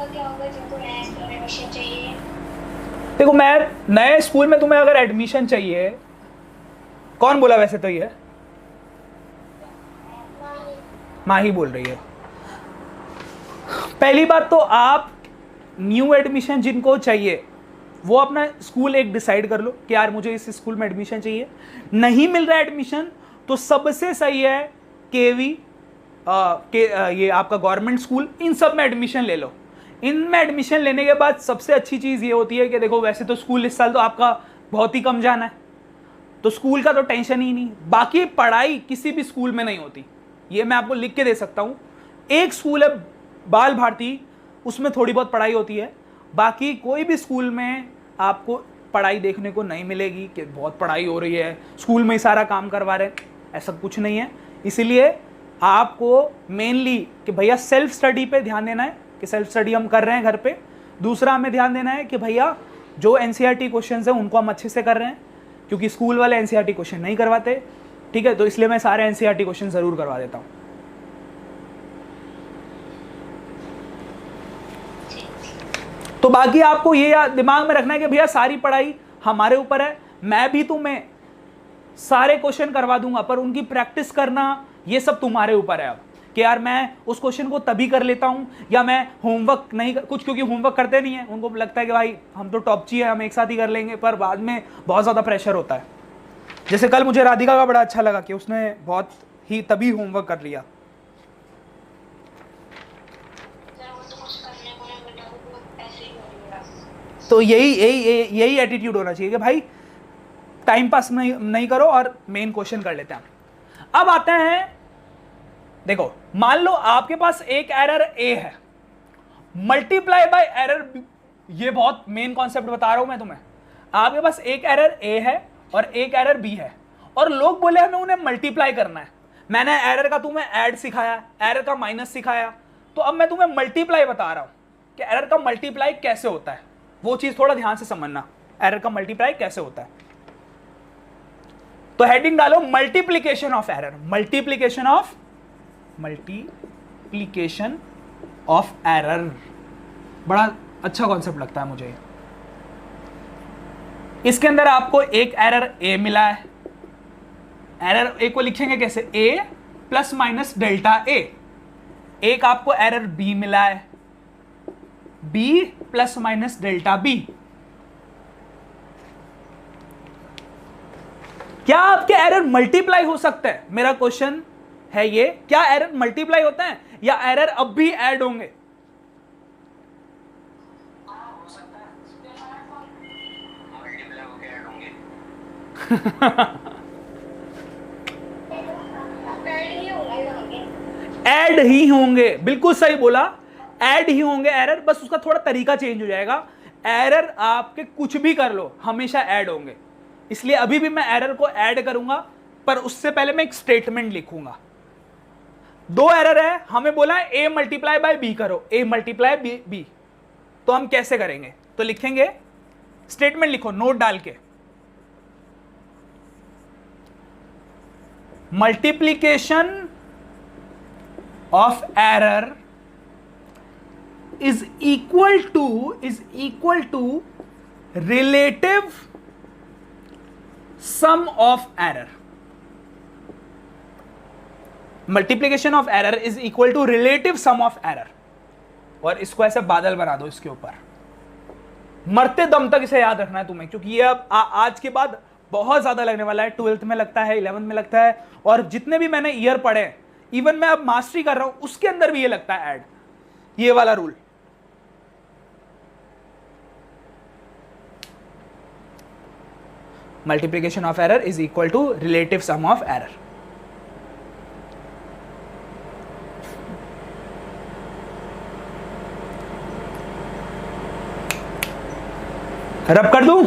क्या होगा जिनको नया स्कूल एडमिशन चाहिए? देखो, मैं नए स्कूल में तुम्हें अगर एडमिशन चाहिए, कौन बोला वैसे? तो ये माही बोल रही है। पहली बात तो आप न्यू एडमिशन जिनको चाहिए वो अपना स्कूल एक डिसाइड कर लो कि यार मुझे इस स्कूल में एडमिशन चाहिए। नहीं मिल रहा है एडमिशन तो सबसे सही है केवी ये आपका गवर्नमेंट स्कूल, इन सब में एडमिशन ले लो। इनमें एडमिशन लेने के बाद सबसे अच्छी चीज़ ये होती है कि देखो, वैसे तो स्कूल इस साल तो आपका बहुत ही कम जाना है, तो स्कूल का तो टेंशन ही नहीं। बाकी पढ़ाई किसी भी स्कूल में नहीं होती, ये मैं आपको लिख के दे सकता हूँ। एक स्कूल है बाल भारती, उसमें थोड़ी बहुत पढ़ाई होती है, बाकी कोई भी स्कूल में आपको पढ़ाई देखने को नहीं मिलेगी कि बहुत पढ़ाई हो रही है, स्कूल में ही सारा काम करवा रहे हैं, ऐसा कुछ नहीं है। इसीलिए आपको मेनली कि भैया सेल्फ स्टडी पे ध्यान देना है कि सेल्फ स्टडी हम कर रहे हैं घर पे। दूसरा हमें ध्यान देना है कि भैया जो एनसीईआरटी क्वेश्चंस हैं उनको हम अच्छे से कर रहे हैं, क्योंकि स्कूल वाले एनसीईआरटी क्वेश्चन नहीं करवाते, ठीक है। तो इसलिए मैं सारे एनसीईआरटी क्वेश्चन ज़रूर करवा देता हूँ। तो तो बाकी आपको ये दिमाग में रखना है कि भैया सारी पढ़ाई हमारे ऊपर है, मैं भी तुम्हें सारे क्वेश्चन करवा दूंगा, पर उनकी प्रैक्टिस करना ये सब तुम्हारे ऊपर है। अब कि यार मैं उस क्वेश्चन को तभी कर लेता हूं, या मैं होमवर्क नहीं कुछ, क्योंकि होमवर्क करते नहीं है, उनको लगता है कि भाई हम तो टॉपची है, हम एक साथ ही कर लेंगे, पर बाद में बहुत ज़्यादा प्रेशर होता है। जैसे कल मुझे राधिका का बड़ा अच्छा लगा कि उसने बहुत ही तभी होमवर्क कर लिया। सर वो तो कुछ करने को नहीं मिला, वो ऐसे ही हो गया। तो यही एटीट्यूड होना चाहिए कि भाई टाइम पास नहीं करो और मेन क्वेश्चन कर लेते हैं। अब आते हैं, देखो मान लो आपके पास एक एरर ए है, मल्टीप्लाई बाय एरर बी, ये बहुत मेन कॉन्सेप्ट बता रहा हूं मैं तुम्हें। आपके पास एक एरर ए है और एक एरर बी है, और लोग बोले हमें उन्हें मल्टीप्लाई करना है। मैंने एरर का तुम्हें ऐड सिखाया, एरर का माइनस सिखाया, तो अब मैं तुम्हें मल्टीप्लाई बता रहा हूं कि एरर का मल्टीप्लाई कैसे होता है। वो चीज थोड़ा ध्यान से समझना, एरर का मल्टीप्लाई कैसे होता है। तो हेडिंग डालो multiplication of error, multiplication of error. बड़ा अच्छा कॉन्सेप्ट लगता है मुझे। इसके अंदर आपको एक एरर ए मिला है, एरर ए को लिखेंगे कैसे, A plus minus delta A. एक आपको एरर बी मिला है, B plus minus delta B. क्या आपके एरर मल्टीप्लाई हो सकते हैं? मेरा क्वेश्चन है ये, क्या एरर मल्टीप्लाई होते हैं या एरर अब भी ऐड होंगे? मल्टीप्लाई होके ऐड होंगे। ऐड ही होंगे, बिल्कुल सही बोला, ऐड ही होंगे एरर, बस उसका थोड़ा तरीका चेंज हो जाएगा। एरर आपके कुछ भी कर लो हमेशा ऐड होंगे, इसलिए अभी भी मैं एरर को ऐड करूंगा, पर उससे पहले मैं एक स्टेटमेंट लिखूंगा। दो एरर है, हमें बोला है ए मल्टीप्लाई बाय बी करो, ए मल्टीप्लाई बी, तो हम कैसे करेंगे? तो लिखेंगे, स्टेटमेंट लिखो नोट डाल के, multiplication of error is equal to relative sum of error. Multiplication of error is equal to relative sum of error. और इसको ऐसे बादल बना दो इसके ऊपर, मरते दम तक इसे याद रखना है तुम्हें, क्योंकि ये अब आज के बाद बहुत ज्यादा लगने वाला है। 12th में लगता है, 11th में लगता है, और जितने भी मैंने ईयर पढ़े, इवन मैं अब मास्टरी कर रहा हूं उसके अंदर भी ये लगता है ऐड, ये वाला rule. Multiplication of error is equal to relative sum of error. रब कर दूं?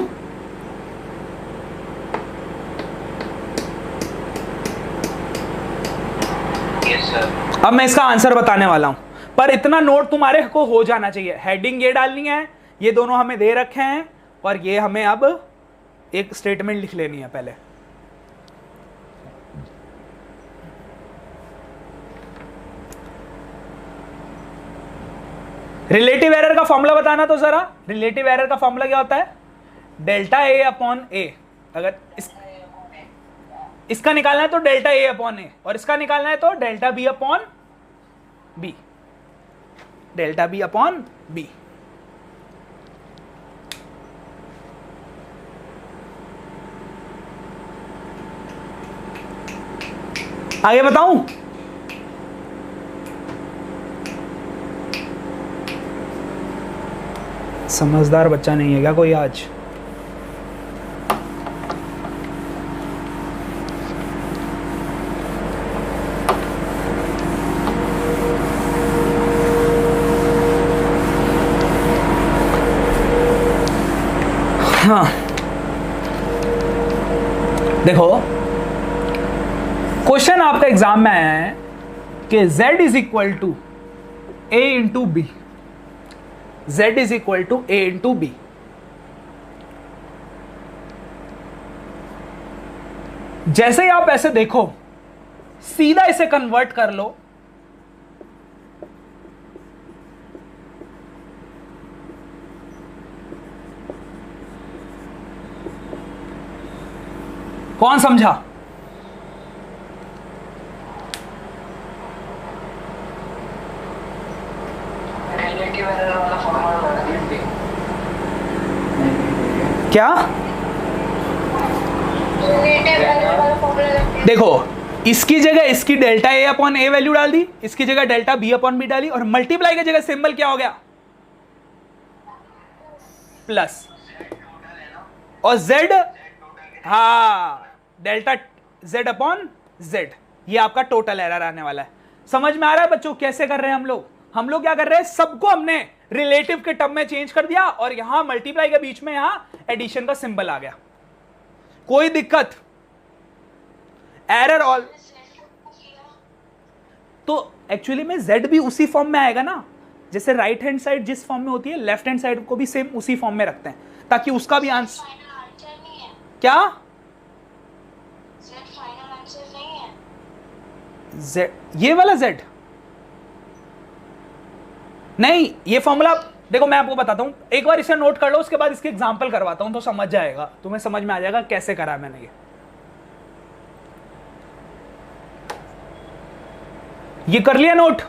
Yes sir. अब मैं इसका आंसर बताने वाला हूं, पर इतना नोट तुम्हारे को हो जाना चाहिए। हेडिंग ये डालनी है, ये दोनों हमें दे रखे हैं, और ये हमें अब एक स्टेटमेंट लिख लेनी है पहले। रिलेटिव एरर का फॉर्मूला बताना तो जरा। रिलेटिव एरर का फॉर्मूला क्या होता है? डेल्टा ए अपॉन ए। अगर इसका निकालना है तो डेल्टा ए अपॉन ए, और इसका निकालना है तो delta B upon B, delta B upon B. आगे बताऊं? समझदार बच्चा नहीं है क्या कोई आज? हाँ देखो, क्वेश्चन आपका एग्जाम में आया है कि z is equal to a into B, z is equal to a into B. जैसे ही आप ऐसे देखो, सीधा इसे कन्वर्ट कर लो, कौन समझा? रिलेटिव एरर वाला फॉर्मूला लगा दीजिए। क्या? रिलेटिव एरर वाला फॉर्मूला लगता है। देखो, इसकी जगह इसकी delta A upon A value डाल दी, इसकी जगह डेल्टा बी अपॉन बी डाली, और मल्टीप्लाई की जगह सिंबल क्या हो गया? प्लस। और z, हाँ, डेल्टा z अपॉन z, ये आपका टोटल एरर आने वाला है। समझ में आ रहा है बच्चों कैसे कर रहे हैं हम लोग? हम लोग क्या कर रहे हैं, सबको हमने रिलेटिव के टर्म में चेंज कर दिया, और यहां मल्टीप्लाई के बीच में यहां एडिशन का सिंबल आ गया। कोई दिक्कत? Error all. तो एक्चुअली में z भी उसी फॉर्म में आएगा ना, जैसे राइट हैंड साइड जिस फॉर्म में होती है, लेफ्ट हैंड साइड को भी सेम उसी फॉर्म में रखते हैं, ताकि उसका भी आंसर। फाइनल आंसर नहीं है। क्या? Z फाइनल आंसर नहीं है। z, ये वाला z नहीं, ये फॉर्मूला देखो मैं आपको बताता हूं, एक बार इसे नोट कर लो, उसके बाद इसके एग्जांपल करवाता हूं तो समझ जाएगा, तुम्हें समझ में आ जाएगा कैसे करा मैंने ये कर लिया नोट?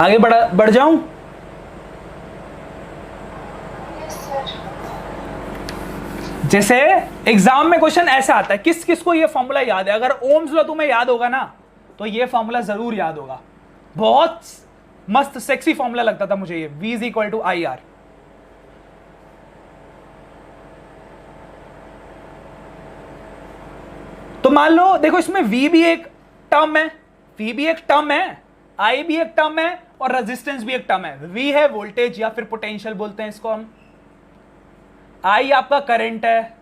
आगे बढ़ जाऊं? Yes sir. जैसे एग्जाम में क्वेश्चन ऐसा आता है, किस किस को ये फॉर्मूला याद है? अगर ओम्स लॉ तुम्हें याद होगा ना, तो ये फॉर्मूला जरूर याद होगा। बहुत मस्त सेक्सी फॉर्मूला लगता था मुझे ये, V is equal to I R. तो मान लो, देखो इसमें V भी एक टर्म है, V भी एक टर्म है, I भी एक टर्म है, और रेजिस्टेंस भी एक टर्म है। V है वोल्टेज या फिर पोटेंशियल बोलते हैं इसको हम, I आपका करंट है,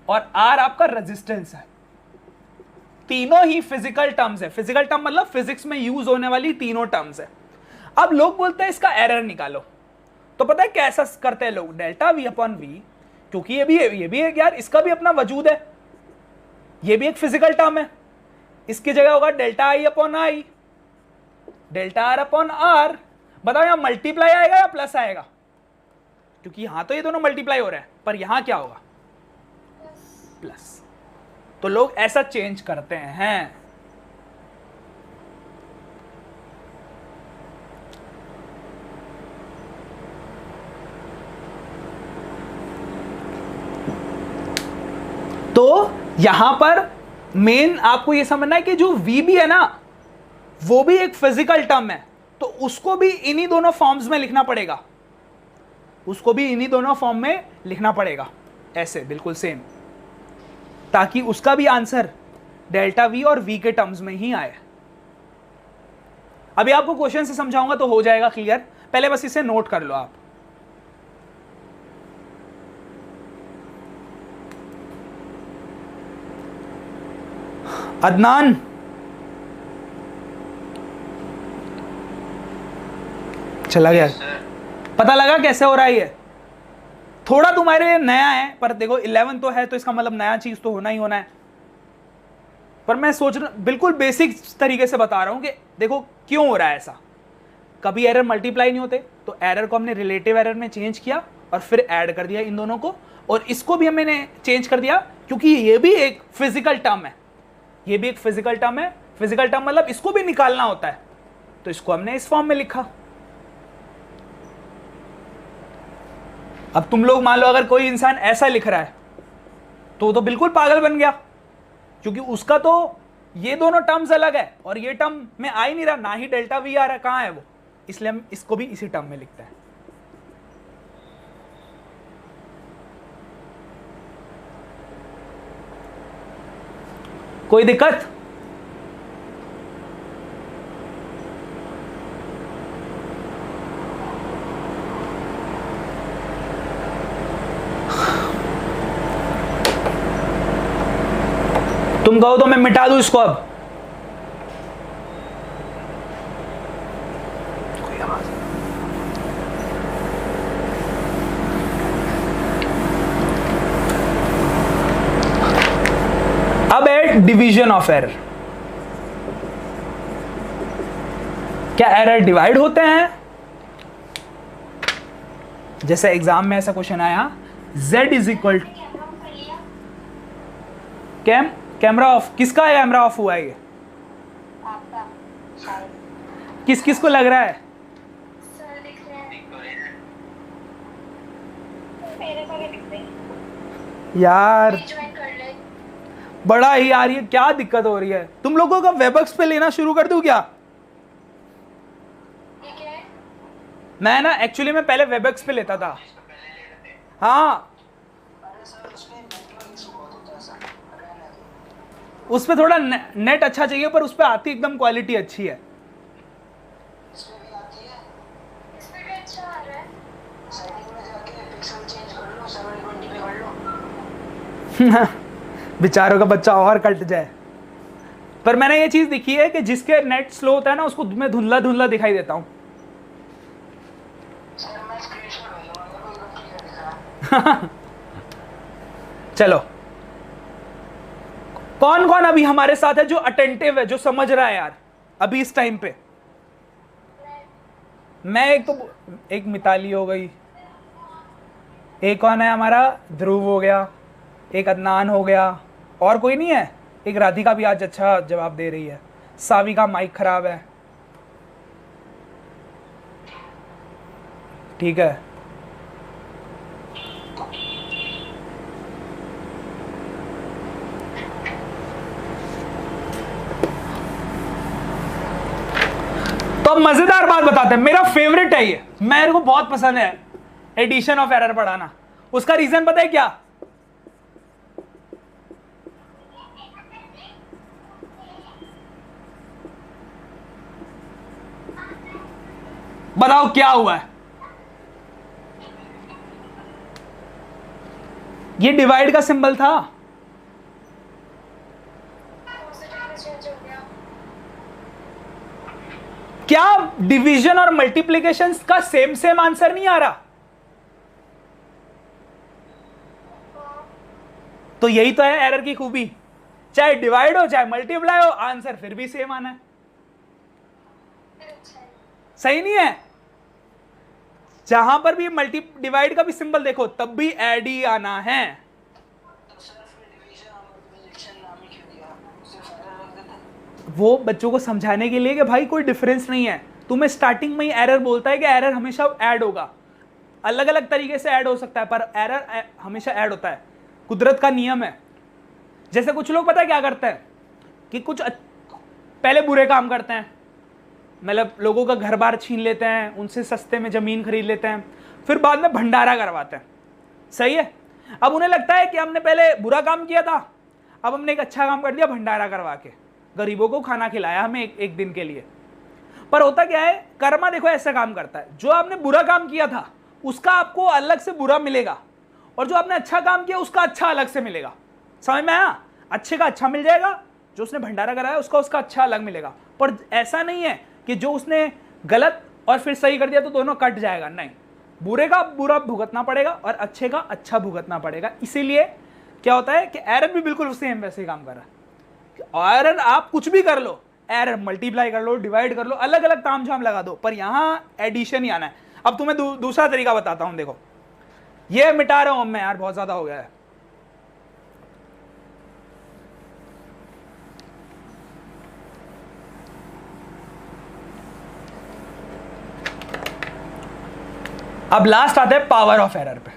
और R आपका रेजिस्टेंस है। तीनों ही फिजिकल टर्म्स है। फिजिकल टर्म मतलब फिजिक्स में यूज होने वाली तीनों टर्म्स है। अब लोग बोलते हैं इसका एरर निकालो, तो पता है कैसा करते हैं लोग? डेल्टा V अपॉन V, क्योंकि ये भी है यार, इसका भी अपना वजूद है, ये भी एक फिजिकल टर्म है। इसकी जगह होगा delta I upon I, delta R upon R। बताओ यहां मल्टीप्लाई आएगा या प्लस आएगा? क्योंकि यहां तो ये दोनों मल्टीप्लाई हो रहे हैं, पर यहां क्या होगा? प्लस। तो लोग ऐसा चेंज करते हैं। तो यहां पर मेन आपको यह समझना है कि जो V भी है ना, वो भी एक फिजिकल टर्म है, तो उसको भी इन्हीं दोनों फॉर्म्स में लिखना पड़ेगा, उसको भी इन्हीं दोनों फॉर्म में लिखना पड़ेगा, ऐसे बिल्कुल सेम, ताकि उसका भी आंसर डेल्टा V और V के टर्म्स में ही आए। अभी आपको क्वेश्चन से समझाऊंगा तो हो जाएगा क्लियर, पहले बस इसे नोट कर लो आप। अदनान, चला गया? पता लगा कैसे हो रहा है ये? थोड़ा तुम्हारे लिए नया है, पर देखो 11 तो है, तो इसका मतलब नया चीज तो होना ही होना है। पर मैं सोच रहा बिल्कुल बेसिक तरीके से बता रहा हूं कि देखो क्यों हो रहा है ऐसा। कभी एरर मल्टीप्लाई नहीं होते, तो एरर को हमने रिलेटिव एरर में चेंज किया और फिर ऐड कर दिया इन दोनों को, और इसको भी हमने चेंज कर दिया क्योंकि ये भी एक फिजिकल टर्म है, ये भी एक फिजिकल टर्म है। फिजिकल टर्म मतलब इसको भी निकालना होता है, तो इसको हमने इस फॉर्म में लिखा। अब तुम लोग मान लो अगर कोई इंसान ऐसा लिख रहा है तो बिल्कुल पागल बन गया, क्योंकि उसका तो ये दोनों टर्म्स अलग है और ये टर्म में आ ही नहीं रहा, ना ही डेल्टा V आ रहा, कहां है वो? इसलिए हम इसको भी इसी टर्म में लिखते हैं। कोई दिक्कत? तुम कहो तो मैं मिटा दूं इसको अब? कोई आवाज? अब है डिवीजन ऑफ एरर। क्या एरर डिवाइड होते हैं? जैसे एग्जाम में ऐसा क्वेश्चन आया, z is equal camera off कर लिया? कैमरा ऑफ, किसका कैमरा ऑफ हुआ है? ये आपका शायद। किस किस को लग रहा है? सर दिख रहे हैं। मेरे को भी दिख रही है। यार ज्वाइन कर ले। बड़ा ही यार, ये क्या दिक्कत हो रही है? तुम लोगों का वेबएक्स पे लेना शुरू कर दूं क्या? ठीक है। मैं ना एक्चुअली मैं पहले वेबएक्स पे लेता था। हाँ, उस पे थोड़ा नेट अच्छा चाहिए, पर उस पे आती एकदम क्वालिटी अच्छी है। इस पे भी अच्छा आ रहा है। सेटिंग में जाके पिक्सल चेंज कर लो, 720 पे कर लो। बेचारों का बच्चा और कट जाए। पर मैंने ये चीज देखी है कि जिसके नेट स्लो होता है ना, उसको मैं धुंधला धुंधला दिखाई देता हूँ। सर मैं स्क्रीनशॉट भेजूंगा, मेरे को एकदम क्लियर दिख रहा है। चलो, कौन कौन अभी हमारे साथ है जो अटेंटिव है, जो समझ रहा है यार अभी इस टाइम पे? मैं एक मिताली हो गई, एक कौन है हमारा, ध्रुव हो गया, एक अदनान हो गया, और कोई नहीं है? एक राधिका भी आज अच्छा जवाब दे रही है, सावी का माइक खराब है, ठीक है। तो अब मजेदार बात बताते हैं, मेरा फेवरेट है ये, मेरे को बहुत पसंद है एडिशन ऑफ एरर पढ़ाना। उसका रीजन पता है क्या? बताओ क्या हुआ है? ये डिवाइड का सिंबल था, चेंज हो गया। क्या डिवीजन और मल्टीप्लिकेशन का सेम आंसर नहीं आ रहा? तो यही तो है एरर की खूबी, चाहे डिवाइड हो चाहे मल्टीप्लाई हो, आंसर फिर भी सेम आना है। सही नहीं है? जहां पर भी मल्टी डिवाइड का भी सिंबल देखो, तब भी ऐड ही आना है। वो बच्चों को समझाने के लिए कि भाई कोई डिफरेंस नहीं है। तुम्हें स्टार्टिंग में ही एरर बोलता है कि एरर हमेशा ऐड होगा, अलग अलग तरीके से ऐड हो सकता है, पर एरर हमेशा ऐड होता है, कुदरत का नियम है। जैसे कुछ लोग पता है क्या करते हैं कि कुछ पहले बुरे काम करते हैं, मतलब लोगों का घर बार छीन लेते हैं, उनसे सस्ते में ज़मीन खरीद लेते हैं, फिर बाद में भंडारा करवाते हैं। सही है? अब उन्हें लगता है कि हमने पहले बुरा काम किया था, अब हमने एक अच्छा काम कर दिया, भंडारा करवा के गरीबों को खाना खिलाया हमें एक दिन के लिए। पर होता क्या है, कर्मा देखो ऐसा काम करता है, जो आपने बुरा काम किया था उसका आपको अलग से बुरा मिलेगा, और जो आपने अच्छा काम किया उसका अच्छा अलग से मिलेगा। समझ में आया? अच्छे का अच्छा मिल जाएगा, जो उसने भंडारा कराया उसका अच्छा अलग मिलेगा। पर ऐसा नहीं है कि जो उसने गलत और फिर सही कर दिया तो दोनों कट जाएगा, नहीं, बुरे का बुरा भुगतना पड़ेगा और अच्छे का अच्छा भुगतना पड़ेगा। इसीलिए क्या होता है कि एरर भी बिल्कुल सेम वैसे ही काम कर रहा है। एरर आप कुछ भी कर लो, एरर मल्टीप्लाई कर लो, डिवाइड कर लो, अलग अलग तामझाम लगा दो, पर यहां एडिशन ही आना है। अब तुम्हें दूसरा तरीका बताता हूं, देखो ये मिटा रहा हूं मैं यार, बहुत ज्यादा हो गया है। अब लास्ट आते हैं पावर ऑफ एरर पे।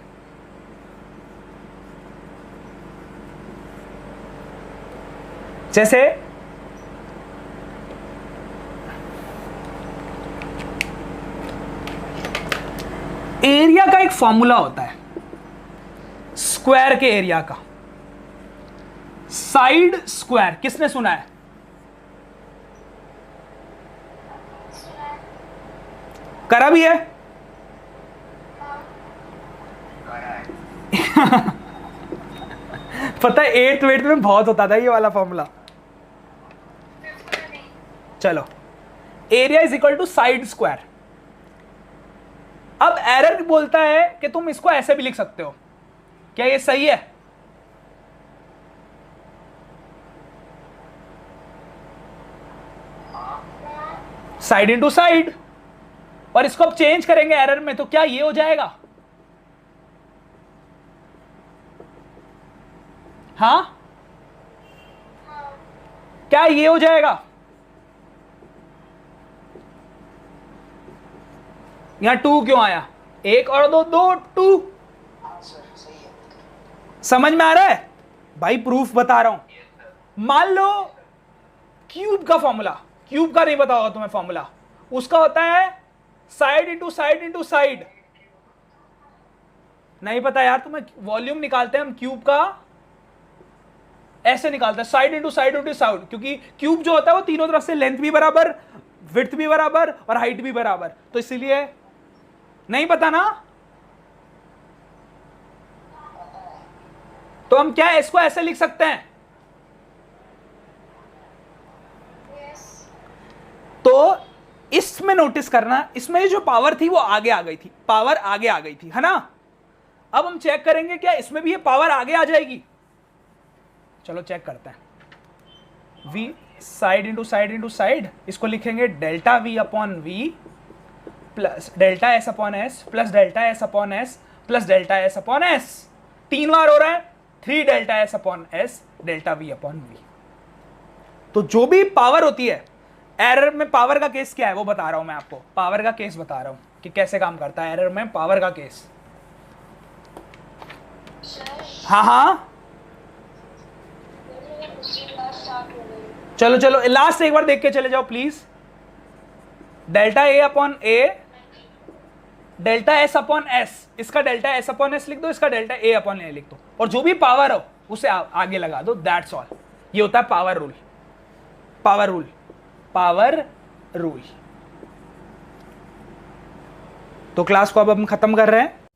जैसे एरिया का एक फॉर्मूला होता है, स्क्वायर के एरिया का, साइड स्क्वायर, किसने सुना है? करा भी है? पता है 8th में बहुत होता था ये वाला फॉर्मूला। चलो, area is equal to side square. अब एरर बोलता है कि तुम इसको ऐसे भी लिख सकते हो, क्या ये सही है? साइड इंटू साइड, और इसको अब चेंज करेंगे एरर में, तो क्या ये हो जाएगा? हाँ, क्या ये हो जाएगा? यहां 2 क्यों आया? 1 और 2 2 2। हाँ सर सही है। समझ में आ रहा है भाई? प्रूफ बता रहा हूं। मान लो क्यूब का फॉर्मूला, क्यूब का नहीं पता होगा तुम्हें फॉर्मूला, उसका होता है side into side into side. नहीं पता यार तुम्हें? वॉल्यूम निकालते हैं हम क्यूब का, ऐसे निकालते हैं side into side into side, क्योंकि क्यूब जो होता है वो तीनों तरफ से लेंथ भी बराबर, विड्थ भी बराबर और हाइट भी बराबर, तो इसीलिए नहीं पता ना? तो हम क्या इसको ऐसे लिख सकते हैं? तो इसमें नोटिस करना, इसमें जो पावर थी वो आगे आ गई थी, पावर आगे आ गई थी, है ना? अब हम चेक करेंगे क्या इसमें भी ये पावर आगे आ जाएगी। चलो चेक करते हैं। v साइड इंटू साइड, इसको लिखेंगे delta V upon V plus delta S upon S plus delta S upon S plus delta S upon S. 3 बार हो रहा है, 3 delta S upon S delta V upon V. तो जो भी पावर होती है, एरर में पावर का केस क्या है वो बता रहा हूं मैं आपको, पावर का केस बता रहा हूं कि कैसे काम करता है एरर में पावर का केस। हाँ हाँ चलो चलो लास्ट एक बार देख के चले जाओ please. Delta A upon A, delta S upon S, इसका डेल्टा एस अपॉन एस लिख दो, इसका डेल्टा ए अपॉन ए लिख दो, और जो भी पावर हो उसे आगे लगा दो, दैट्स ऑल। ये होता है power rule, power rule, power rule. तो क्लास को अब हम खत्म कर रहे हैं।